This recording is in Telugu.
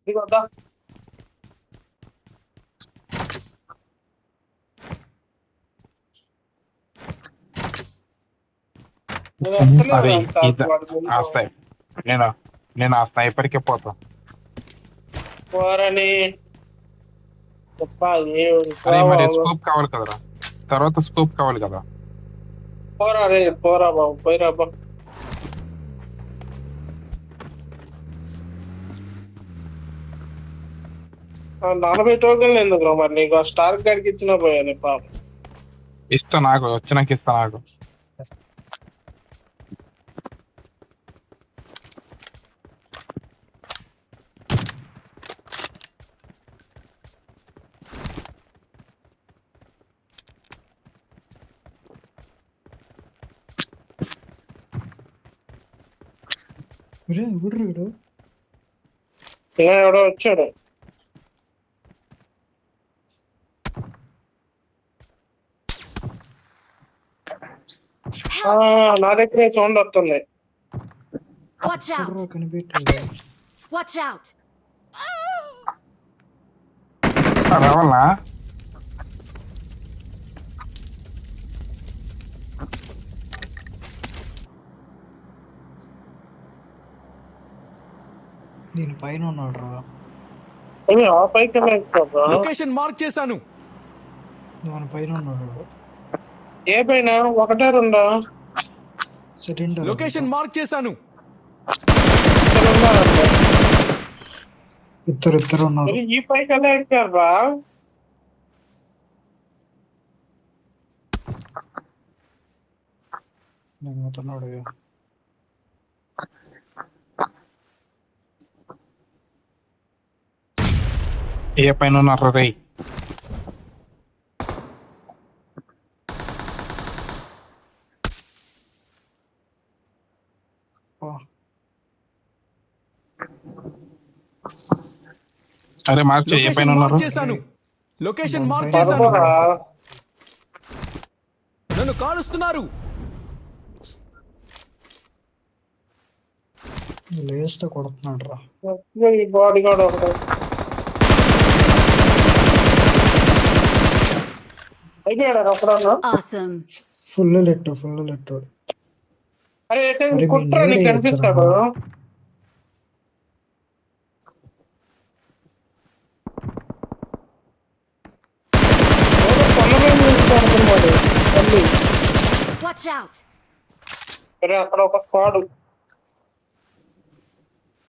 ఇది వద్దా అరే నేను నేను ఆ స్నైపర్కే పోతా. పోరని అరే మరి స్కోప్ కావాలి కదరా, తర్వాత స్కోప్ కావాలి కదా. పోరా రే పోరా బాబు పోయిరా బాబు. 40 టోకెన్లు ఎందుకు మరి నీకు స్టార్ కార్డ్కి ఇచ్చినా పోయాను పాప. ఇస్తా, నాకు వచ్చినాక ఇస్తా. నాకు ఎవడో వచ్చాడు. నా దగ్గరే సౌండ్ వస్తుంది. రావాలా? దీని పైన ఉన్నాడు రా. లొకేషన్ మార్క్ చేశాను. దాని పైన ఉన్నాడు. ఏ పైన? ఒకటే రెండా? లొకేషన్ మార్క్ చేశాను. ఇద్దరు ఉన్నారు. ఈ పైకి ఎలా ఎక్కారా? నేను ఏ పైన ఉన్నారు రే? అరే మార్చి, ఏ పైన ఉన్నారు? లొకేషన్ మార్క్ చేశాను. నన్ను కాలుస్తున్నారు. లేస్తే కొడుతున్నాడు రా. బాడీ గార్డ్ ఒకటి. ఫుల్ లెట్టు. అరే కుట్రా నీకు కనిపిస్తాడు. అరే అక్కడ ఒక స్క్వాడ్.